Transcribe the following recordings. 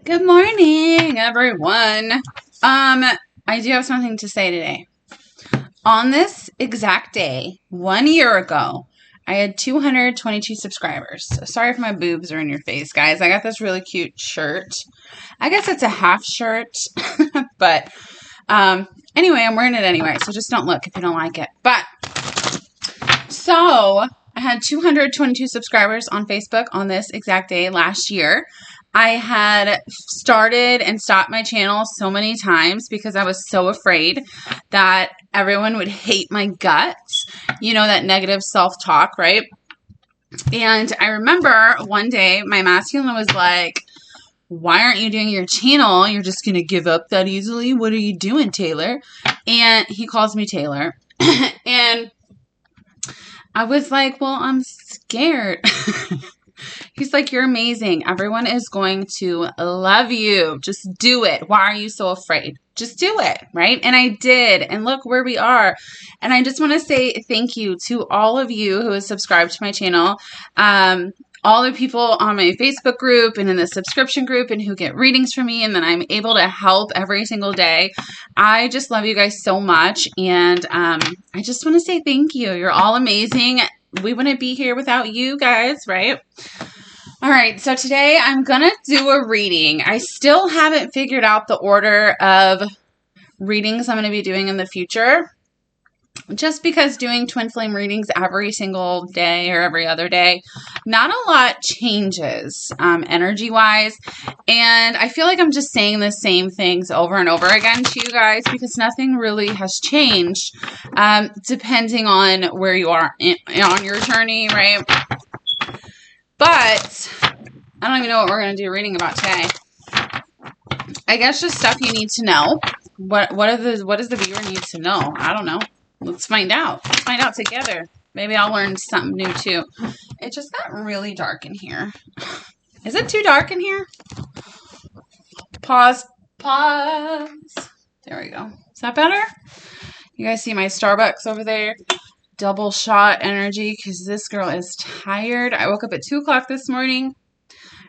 Good morning, everyone. I do have something to say today. On this exact day, 1 year ago, I had 222 subscribers. So sorry if my boobs are in your face, guys. I got this really cute shirt. I guess it's a half shirt, but anyway, I'm wearing it anyway, so just don't look if you don't like it. But so I had 222 subscribers on Facebook on this exact day last year. I had started and stopped my channel so many times because I was so afraid that everyone would hate my guts. You know, that negative self-talk, right? And I remember one day my masculine was like, why aren't you doing your channel? You're just going to give up that easily. What are you doing, Taylor? And he calls me Taylor. And I was like, well, I'm scared. He's like, you're amazing. Everyone is going to love you. Just do it. Why are you so afraid? Just do it, right? And I did. And look where we are. And I just want to say thank you to all of you who have subscribed to my channel. All the people on my Facebook group and in the subscription group and who get readings from me and then I'm able to help every single day. I just love you guys so much. And I just want to say thank you. You're all amazing. We wouldn't be here without you guys, right? All right, so today I'm going to do a reading. I still haven't figured out the order of readings I'm going to be doing in the future. Just because doing twin flame readings every single day or every other day, not a lot changes energy-wise. And I feel like I'm just saying the same things over and over again to you guys because nothing really has changed depending on where you are on your journey, right? But I don't even know what we're going to do reading about today. I guess just stuff you need to know. What does the viewer need to know? I don't know. Let's find out. Let's find out together. Maybe I'll learn something new too. It just got really dark in here. Is it too dark in here? Pause. There we go. Is that better? You guys see my Starbucks over there? Double shot energy because this girl is tired. I woke up at 2 o'clock this morning.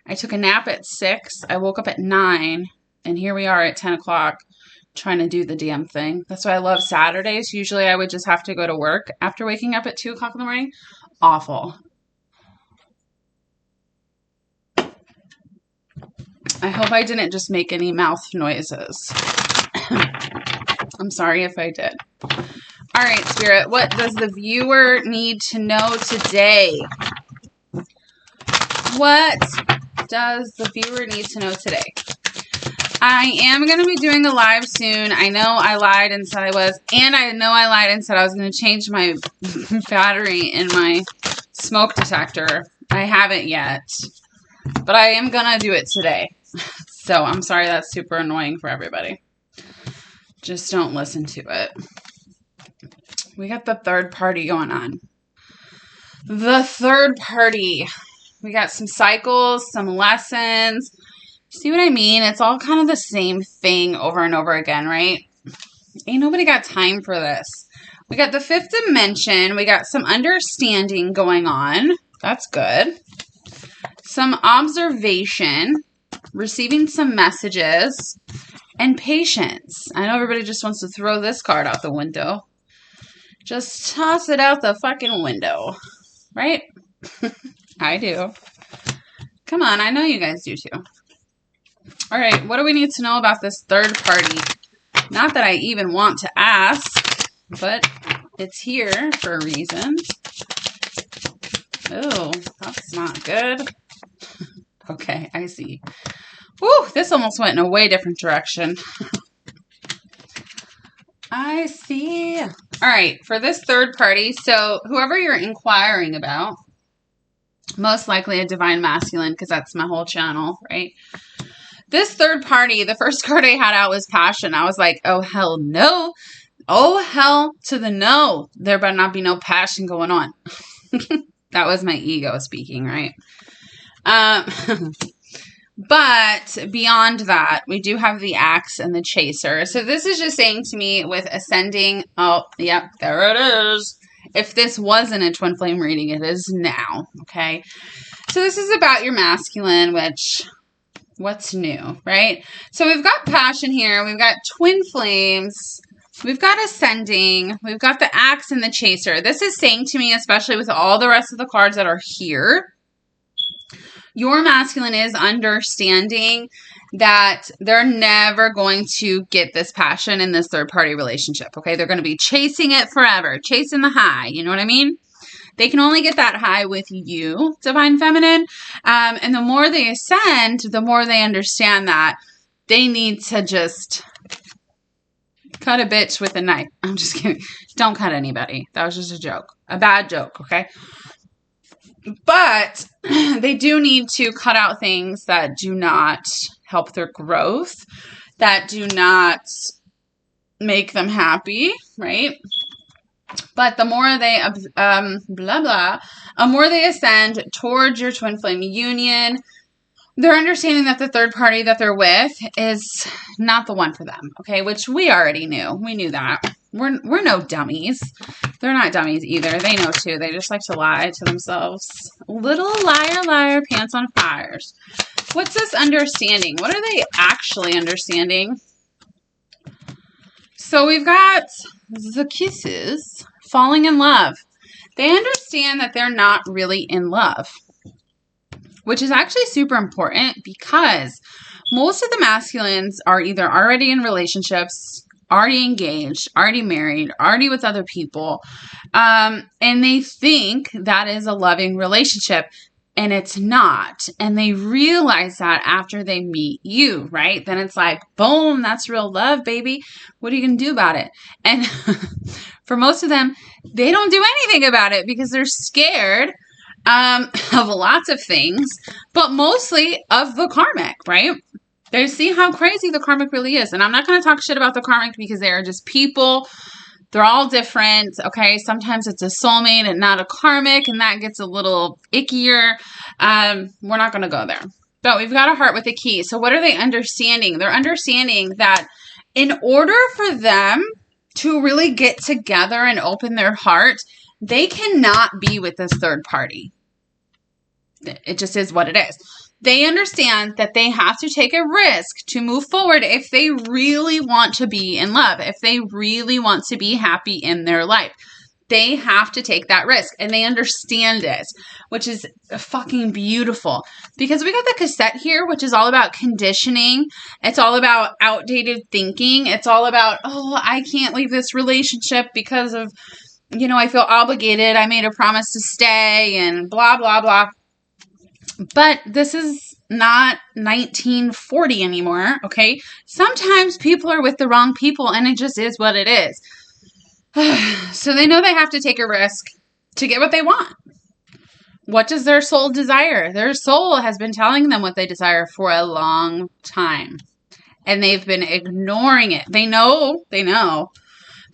I took a nap at 6. I woke up at 9. And here we are at 10 o'clock. Trying to do the damn thing. That's why I love Saturdays. Usually I would just have to go to work after waking up at 2 o'clock in the morning. Awful. I hope I didn't just make any mouth noises. I'm sorry if I did. All right, Spirit, what does the viewer need to know today? What does the viewer need to know today? I am going to be doing a live soon. I know I lied and said I was, and I know I lied and said I was going to change my battery in my smoke detector. I haven't yet, but I am going to do it today. So I'm sorry that's super annoying for everybody. Just don't listen to it. We got the third party going on. The third party. We got some cycles, some lessons. See what I mean? It's all kind of the same thing over and over again, right? Ain't nobody got time for this. We got the fifth dimension. We got some understanding going on. That's good. Some observation. Receiving some messages. And patience. I know everybody just wants to throw this card out the window. Just toss it out the fucking window. Right? I do. Come on, I know you guys do too. All right, what do we need to know about this third party? Not that I even want to ask, but it's here for a reason. Oh, that's not good. Okay, I see. Woo, this almost went in a way different direction. I see. All right, for this third party, so whoever you're inquiring about, most likely a divine masculine because that's my whole channel, right? This third party, the first card I had out was passion. I was like, oh, hell no. Oh, hell to the no. There better not be no passion going on. That was my ego speaking, right? But beyond that, we do have the axe and the chaser. So this is just saying to me with ascending. Oh, yep, there it is. If this wasn't a twin flame reading, it is now. Okay. So this is about your masculine, which What's new, right? So we've got passion here. We've got twin flames. We've got ascending. We've got the axe and the chaser. This is saying to me, especially with all the rest of the cards that are here, your masculine is understanding that they're never going to get this passion in this third party relationship. Okay. They're going to be chasing it forever, chasing the high. You know what I mean? They can only get that high with you, Divine Feminine. And the more they ascend, the more they understand that they need to just cut a bitch with a knife. I'm just kidding. Don't cut anybody. That was just a joke. A bad joke, okay? But they do need to cut out things that do not help their growth, that do not make them happy, right? But the more they, more they ascend towards your twin flame union, they're understanding that the third party that they're with is not the one for them, okay? Which we already knew. We knew that. We're no dummies. They're not dummies either. They know too. They just like to lie to themselves. Little liar, liar, pants on fires. What's this understanding? What are they actually understanding? So we've got the kisses, falling in love. They understand that they're not really in love, which is actually super important because most of the masculines are either already in relationships, already engaged, already married, already with other people, and they think that is a loving relationship, and it's not. And they realize that after they meet you, right? Then it's like, boom, that's real love, baby. What are you going to do about it? And for most of them, they don't do anything about it because they're scared of lots of things, but mostly of the karmic, right? They see how crazy the karmic really is. And I'm not going to talk shit about the karmic because they are just people. They're all different, okay? Sometimes it's a soulmate and not a karmic, and that gets a little ickier. We're not going to go there. But we've got a heart with a key. So what are they understanding? They're understanding that in order for them to really get together and open their heart, they cannot be with this third party. It just is what it is. They understand that they have to take a risk to move forward if they really want to be in love, if they really want to be happy in their life. They have to take that risk, and they understand it, which is fucking beautiful. Because we got the cassette here, which is all about conditioning. It's all about outdated thinking. It's all about, oh, I can't leave this relationship because of, you know, I feel obligated. I made a promise to stay and blah, blah, blah. But this is not 1940 anymore, okay? Sometimes people are with the wrong people, and it just is what it is. So they know they have to take a risk to get what they want. What does their soul desire? Their soul has been telling them what they desire for a long time, and they've been ignoring it. They know,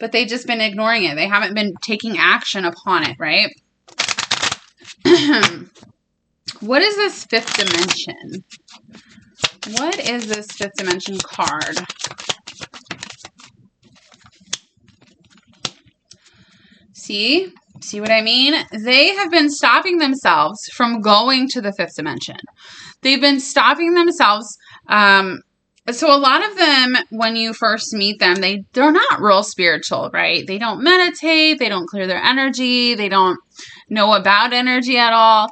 but they've just been ignoring it. They haven't been taking action upon it, right? What is this fifth dimension? What is this fifth dimension card? See what I mean? They have been stopping themselves from going to the fifth dimension. They've been stopping themselves. So a lot of them, when you first meet them, they're not real spiritual, right? They don't meditate. They don't clear their energy. They don't know about energy at all.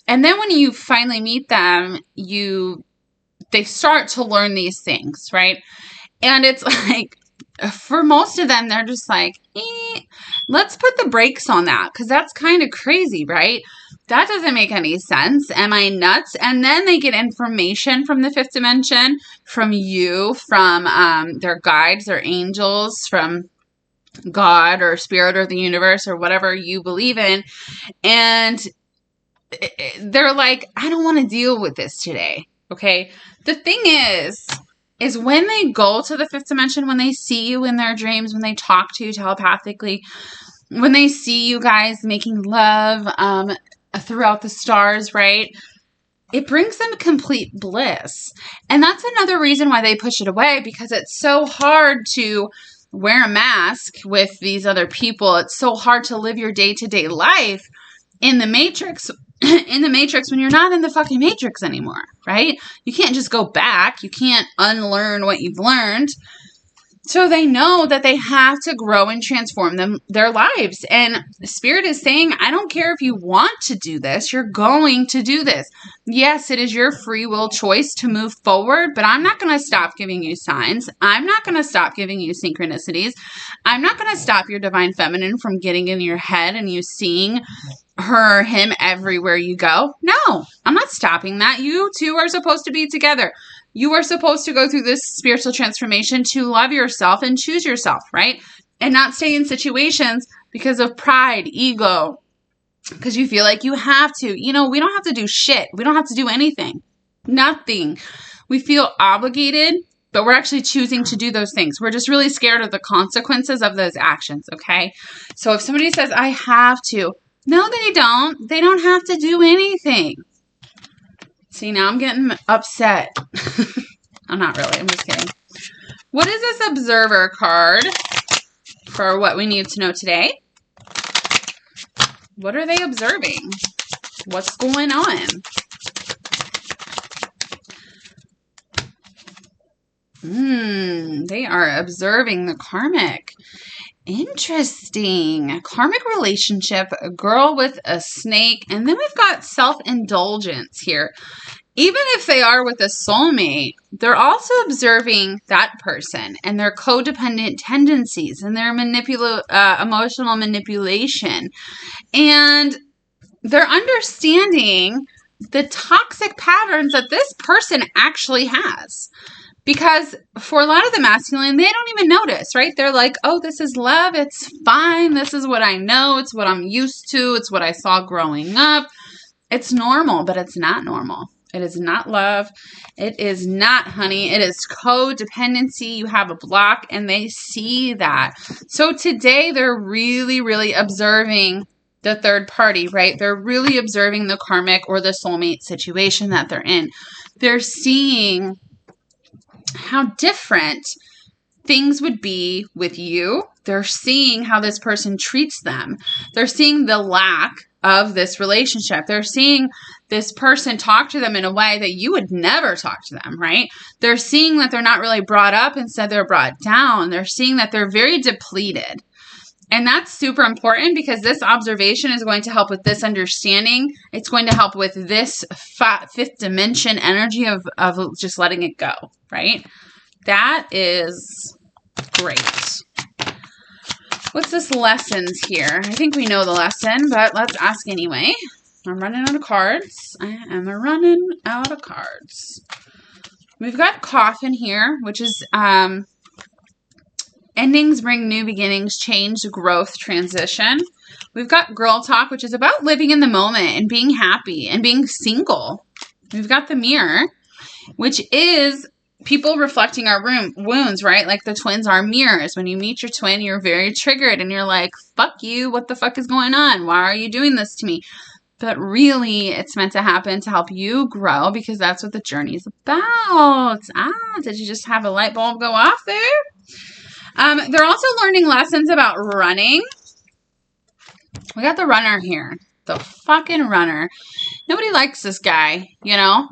And then when you finally meet them, they start to learn these things, right? And it's like, for most of them, they're just like, let's put the brakes on that, because that's kind of crazy, right? That doesn't make any sense. Am I nuts? And then they get information from the fifth dimension, from you, from their guides, their angels, from God or spirit or the universe or whatever you believe in. And they're like, I don't want to deal with this today. Okay. The thing is when they go to the fifth dimension, when they see you in their dreams, when they talk to you telepathically, when they see you guys making love throughout the stars, right? It brings them complete bliss. And that's another reason why they push it away, because it's so hard to wear a mask with these other people. It's so hard to live your day-to-day life in the matrix in the matrix when you're not in the fucking matrix anymore, right? You can't just go back. You can't unlearn what you've learned. So they know that they have to grow and transform their lives. And Spirit is saying, I don't care if you want to do this, you're going to do this. Yes, it is your free will choice to move forward, but I'm not going to stop giving you signs. I'm not going to stop giving you synchronicities. I'm not going to stop your divine feminine from getting in your head and you seeing her, him everywhere you go. No, I'm not stopping that. You two are supposed to be together. You are supposed to go through this spiritual transformation to love yourself and choose yourself, right? And not stay in situations because of pride, ego, because you feel like you have to. You know, we don't have to do shit. We don't have to do anything. Nothing. We feel obligated, but we're actually choosing to do those things. We're just really scared of the consequences of those actions, okay? So if somebody says, I have to, no, they don't. They don't have to do anything. See, now I'm getting upset. I'm not really. I'm just kidding. What is this observer card for what we need to know today? What are they observing? What's going on? They are observing the karmic. Interesting. Karmic relationship, a girl with a snake, and then we've got self-indulgence here. Even if they are with a soulmate, they're also observing that person and their codependent tendencies and their emotional manipulation. And they're understanding the toxic patterns that this person actually has. Because for a lot of the masculine, they don't even notice, right? They're like, oh, this is love. It's fine. This is what I know. It's what I'm used to. It's what I saw growing up. It's normal, but it's not normal. It is not love. It is not honey. It is codependency. You have a block and they see that. So today they're really, really observing the third party, right? They're really observing the karmic or the soulmate situation that they're in. They're seeing how different things would be with you. They're seeing how this person treats them. They're seeing the lack of this relationship. They're seeing this person talk to them in a way that you would never talk to them, right? They're seeing that they're not really brought up, instead they're brought down. They're seeing that they're very depleted. And that's super important because this observation is going to help with this understanding. It's going to help with this fifth dimension energy of just letting it go, right? That is great. What's this lessons here? I think we know the lesson, but let's ask anyway. I'm running out of cards. I am running out of cards. We've got coffin here, which is endings bring new beginnings, change, growth, transition. We've got girl talk, which is about living in the moment and being happy and being single. We've got the mirror, which is people reflecting our wounds, right? Like the twins are mirrors. When you meet your twin, you're very triggered and you're like, fuck you. What the fuck is going on? Why are you doing this to me? But really, it's meant to happen to help you grow because that's what the journey is about. Did you just have a light bulb go off there? They're also learning lessons about running. We got the runner here. The fucking runner. Nobody likes this guy, you know?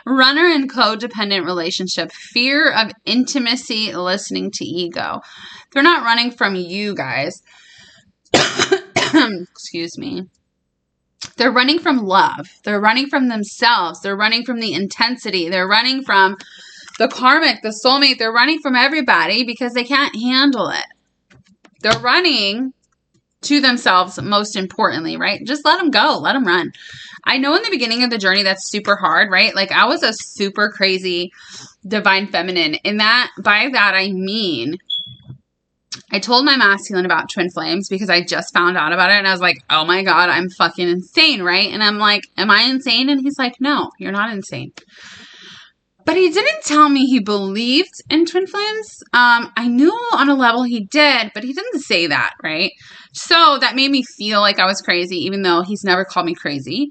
Runner and codependent relationship. Fear of intimacy, listening to ego. They're not running from you guys. Excuse me. They're running from love. They're running from themselves. They're running from the intensity. They're running from the karmic, the soulmate. They're running from everybody because they can't handle it. They're running to themselves, most importantly, right? Just let them go. Let them run. I know in the beginning of the journey, that's super hard, right? Like I was a super crazy divine feminine. And by that, I mean, I told my masculine about twin flames because I just found out about it. And I was like, oh my God, I'm fucking insane, right? And I'm like, am I insane? And he's like, no, you're not insane. But he didn't tell me he believed in twin flames. I knew on a level he did, but he didn't say that, right? So that made me feel like I was crazy, even though he's never called me crazy.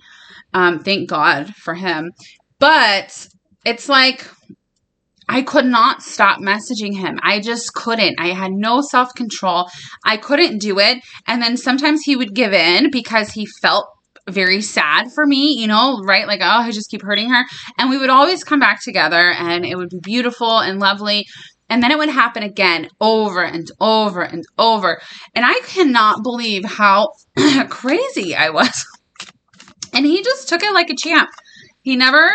Thank God for him. But it's like, I could not stop messaging him. I just couldn't. I had no self-control. I couldn't do it. And then sometimes he would give in because he felt very sad for me, you know, right? Like, oh, I just keep hurting her. And we would always come back together and it would be beautiful and lovely. And then it would happen again over and over and over. And I cannot believe how crazy I was. And he just took it like a champ. He never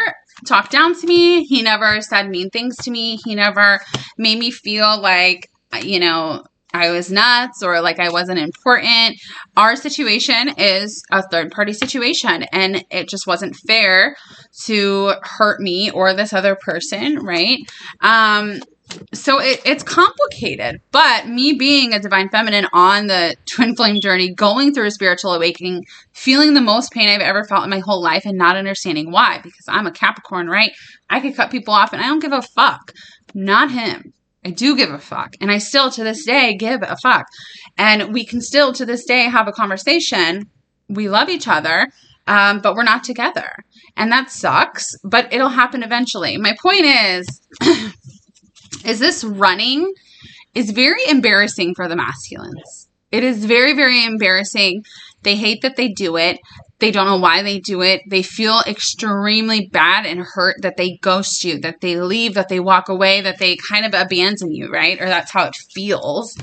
talked down to me. He never said mean things to me. He never made me feel like, you know, I was nuts or like I wasn't important. Our situation is a third-party situation, and it just wasn't fair to hurt me or this other person, right? So it's complicated, but me being a divine feminine on the twin flame journey, going through a spiritual awakening, feeling the most pain I've ever felt in my whole life and not understanding why, because I'm a Capricorn, right? I could cut people off and I don't give a fuck. Not him. I do give a fuck. And I still to this day give a fuck. And we can still to this day have a conversation. We love each other, but we're not together. And that sucks, but it'll happen eventually. My point is this running is very embarrassing for the masculines. It is very, very embarrassing. They hate that they do it. They don't know why they do it. They feel extremely bad and hurt that they ghost you, that they leave, that they walk away, that they kind of abandon you, right? Or that's how it feels.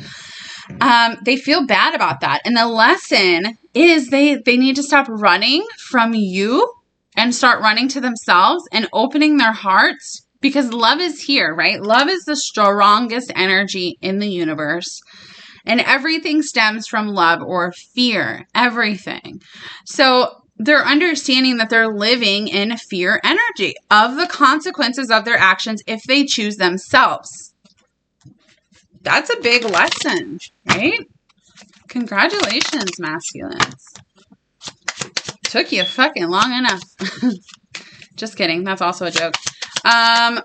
They feel bad about that. And the lesson is they need to stop running from you and start running to themselves and opening their hearts, because love is here, right? Love is the strongest energy in the universe. And everything stems from love or fear, everything. So they're understanding that they're living in fear energy of the consequences of their actions if they choose themselves. That's a big lesson, right? Congratulations, masculines. Took you fucking long enough. Just kidding. That's also a joke.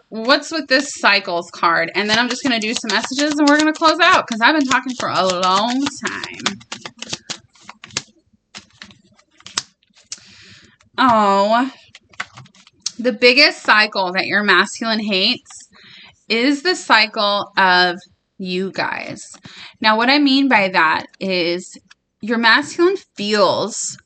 What's with this cycles card? And then I'm just going to do some messages and we're going to close out because I've been talking for a long time. Oh, the biggest cycle that your masculine hates is the cycle of you guys. Now, what I mean by that is your masculine feels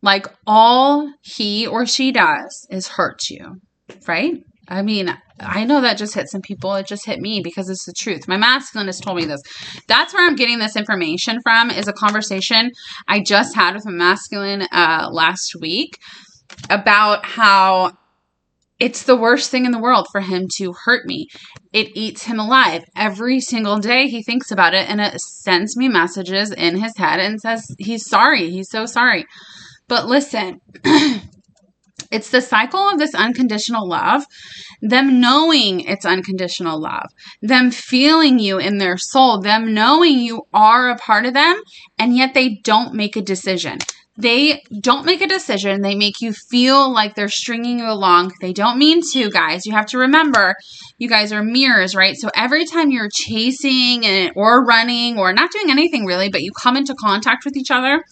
like all he or she does is hurt you, right? I mean, I know that just hit some people. It just hit me because it's the truth. My masculine has told me this. That's where I'm getting this information from, is a conversation I just had with a masculine last week about how it's the worst thing in the world for him to hurt me. It eats him alive. Every single day he thinks about it and it sends me messages in his head and says he's sorry. He's so sorry. But listen, it's the cycle of this unconditional love, them knowing it's unconditional love, them feeling you in their soul, them knowing you are a part of them, and yet they don't make a decision. They don't make a decision. They make you feel like they're stringing you along. They don't mean to, guys. You have to remember, you guys are mirrors, right? So every time you're chasing or running or not doing anything really, but you come into contact with each other,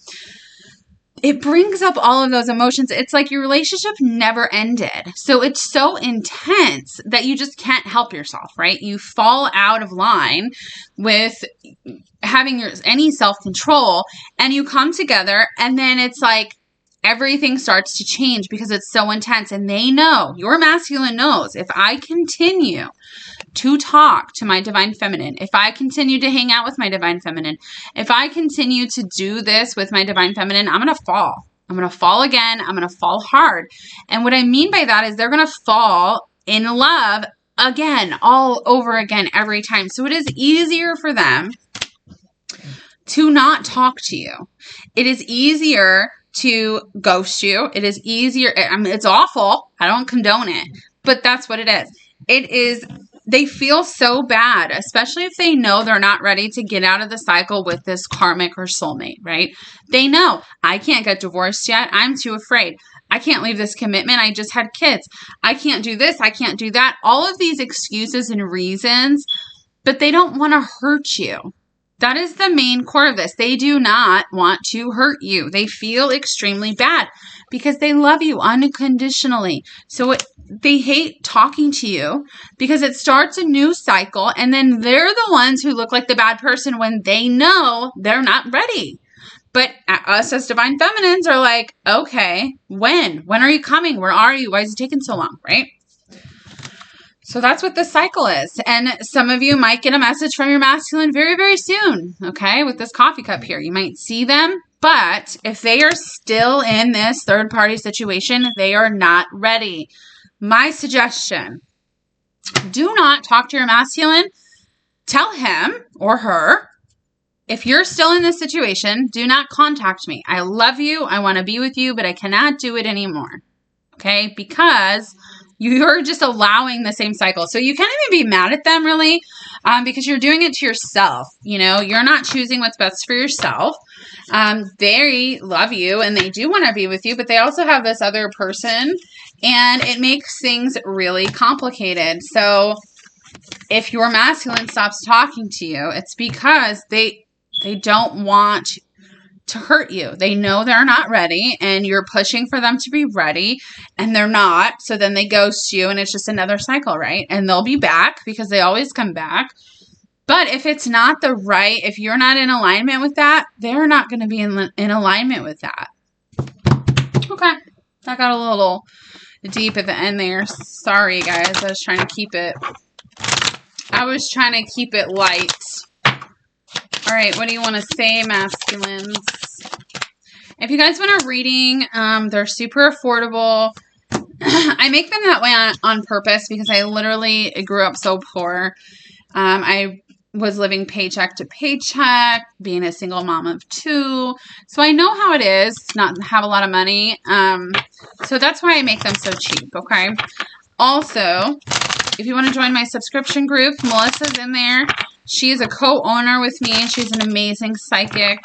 it brings up all of those emotions. It's like your relationship never ended. So it's so intense that you just can't help yourself, right? You fall out of line with having any self-control, and you come together, and then it's like everything starts to change because it's so intense. And they know, your masculine knows, if I continue to talk to my divine feminine, if I continue to hang out with my divine feminine, if I continue to do this with my divine feminine, I'm going to fall. I'm going to fall again. I'm going to fall hard. And what I mean by that is they're going to fall in love again, all over again, every time. So it is easier for them to not talk to you. It is easier to ghost you. It is easier. I mean, it's awful. I don't condone it, but that's what it is. It is. They feel so bad, especially if they know they're not ready to get out of the cycle with this karmic or soulmate, right? They know, I can't get divorced yet. I'm too afraid. I can't leave this commitment. I just had kids. I can't do this. I can't do that. All of these excuses and reasons, but they don't want to hurt you. That is the main core of this. They do not want to hurt you. They feel extremely bad because they love you unconditionally. So they hate talking to you because it starts a new cycle, and then they're the ones who look like the bad person when they know they're not ready. But us as divine feminines are like, okay, when? When are you coming? Where are you? Why is it taking so long, right? So that's what this cycle is. And some of you might get a message from your masculine very, very soon, okay, with this coffee cup here. You might see them, but if they are still in this third-party situation, they are not ready. My suggestion, do not talk to your masculine. Tell him or her, if you're still in this situation, do not contact me. I love you. I want to be with you, but I cannot do it anymore, okay, because you're just allowing the same cycle. So you can't even be mad at them, really, because you're doing it to yourself. You know, you're not choosing what's best for yourself. They love you and they do want to be with you, but they also have this other person, and it makes things really complicated. So if your masculine stops talking to you, it's because they don't want to hurt you. They know they're not ready, and you're pushing for them to be ready, and they're not. So then they ghost you, and it's just another cycle, right? And they'll be back because they always come back. But if it's not if you're not in alignment with that, they're not going to be in alignment with that. Okay. That got a little deep at the end there. Sorry, guys. I was trying to keep it light. All right, what do you want to say, masculines? If you guys want a reading, they're super affordable. I make them that way on purpose because I literally grew up so poor. I was living paycheck to paycheck, being a single mom of 2. So I know how it is not to have a lot of money. So that's why I make them so cheap, okay? Also, if you want to join my subscription group, Melissa's in there. She is a co-owner with me. She's an amazing psychic.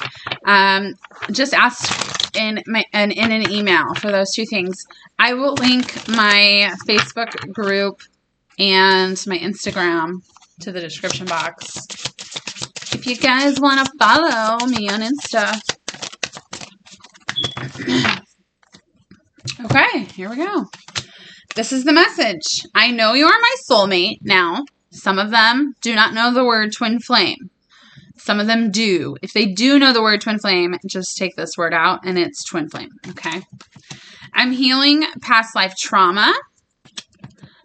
Just ask in an email for those 2 things. I will link my Facebook group and my Instagram to the description box. If you guys want to follow me on Insta. Okay, here we go. This is the message. I know you are my soulmate now. Some of them do not know the word twin flame. Some of them do. If they do know the word twin flame, just take this word out and it's twin flame, okay? I'm healing past life trauma.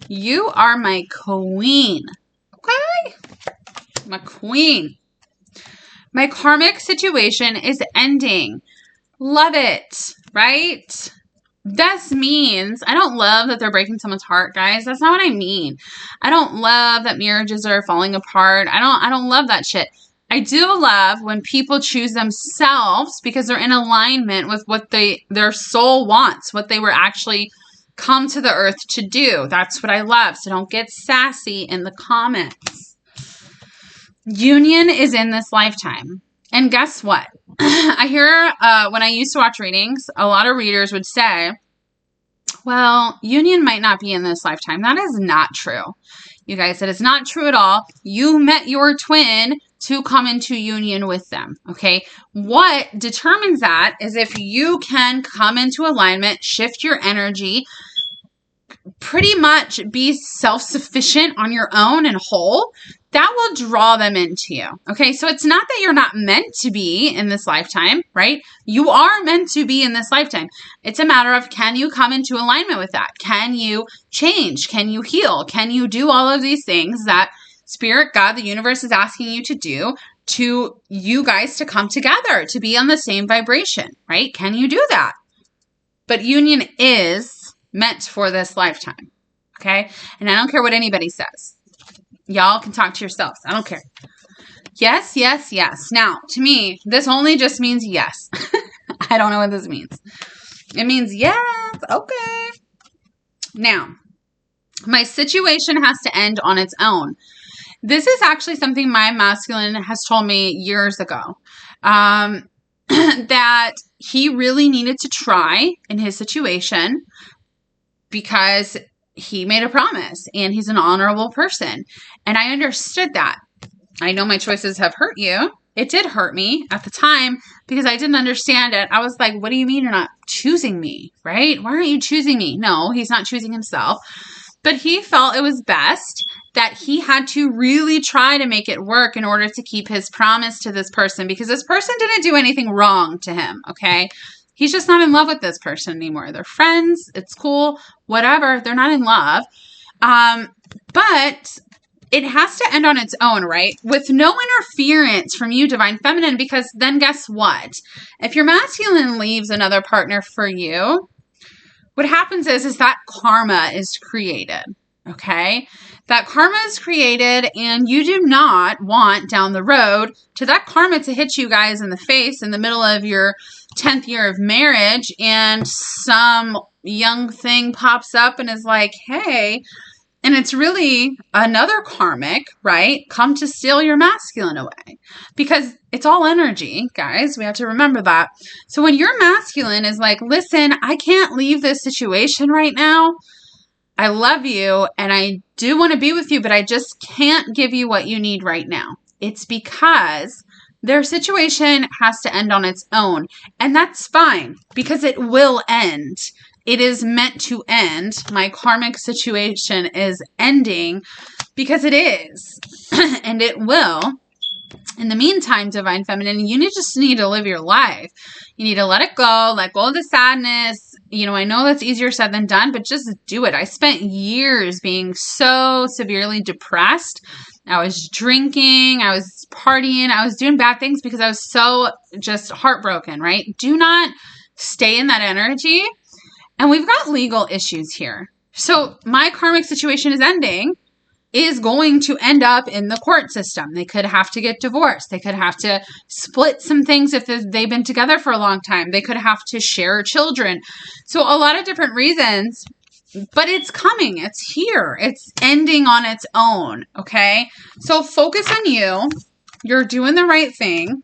You are my queen, okay? My queen. My karmic situation is ending. Love it, right? This means, I don't love that they're breaking someone's heart, guys. That's not what I mean. I don't love that marriages are falling apart. I don't love that shit. I do love when people choose themselves because they're in alignment with what their soul wants, what they were actually come to the earth to do. That's what I love. So don't get sassy in the comments. Union is in this lifetime. And guess what? I hear when I used to watch readings, a lot of readers would say, well, union might not be in this lifetime. That is not true. You guys, that is not true at all. You met your twin to come into union with them, okay? What determines that is if you can come into alignment, shift your energy, pretty much be self-sufficient on your own and whole, that will draw them into you. Okay, so it's not that you're not meant to be in this lifetime, right? You are meant to be in this lifetime. It's a matter of, can you come into alignment with that? Can you change? Can you heal? Can you do all of these things that Spirit, God, the universe is asking you to do to you guys to come together, to be on the same vibration, right? Can you do that? But union is meant for this lifetime, okay? And I don't care what anybody says. Y'all can talk to yourselves. I don't care. Yes, yes, yes. Now, to me, this only just means yes. I don't know what this means. It means yes. Okay. Now, my situation has to end on its own. This is actually something my masculine has told me years ago. That he really needed to try in his situation because he made a promise and he's an honorable person. And I understood that. I know my choices have hurt you. it did hurt me at the time because I didn't understand it. I was like, what do you mean you're not choosing me, right? Why aren't you choosing me? No, he's not choosing himself. But he felt it was best that he had to really try to make it work in order to keep his promise to this person, because this person didn't do anything wrong to him, okay? He's just not in love with this person anymore. They're friends. It's cool. Whatever. They're not in love. But it has to end on its own, right? With no interference from you, Divine Feminine, because then guess what? If your masculine leaves another partner for you, what happens is that karma is created, okay? That karma is created, and you do not want down the road to that karma to hit you guys in the face in the middle of your 10th year of marriage, and some young thing pops up and is like, hey, and it's really another karmic, right? Come to steal your masculine away, because it's all energy, guys. We have to remember that. So when your masculine is like, listen, I can't leave this situation right now. I love you and I do want to be with you, but I just can't give you what you need right now. It's because their situation has to end on its own. And that's fine, because it will end. It is meant to end. My karmic situation is ending because it is. And it will. In the meantime, Divine Feminine, you just need to live your life. You need to let it go, let go of the sadness. You know, I know that's easier said than done, but just do it. I spent years being so severely depressed. I was drinking, I was partying, I was doing bad things because I was so just heartbroken, right? Do not stay in that energy. And we've got legal issues here. So my karmic situation is ending, is going to end up in the court system. They could have to get divorced. They could have to split some things if they've been together for a long time. They could have to share children. So a lot of different reasons, but it's coming. It's here. It's ending on its own. Okay. So focus on you. You're doing the right thing.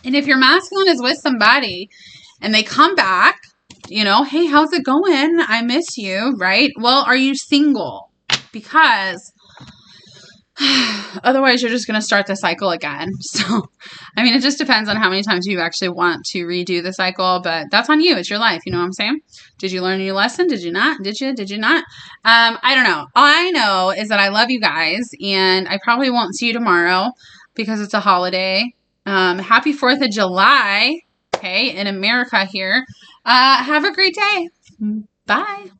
And if your masculine is with somebody and they come back, you know, hey, how's it going? I miss you, right? Well, are you single? Because otherwise you're just going to start the cycle again. So, I mean, it just depends on how many times you actually want to redo the cycle, but that's on you. It's your life. You know what I'm saying? Did you learn your lesson? Did you not? Did you not? I don't know. All I know is that I love you guys, and I probably won't see you tomorrow because it's a holiday. Happy 4th of July. Okay. In America here. Have a great day. Bye.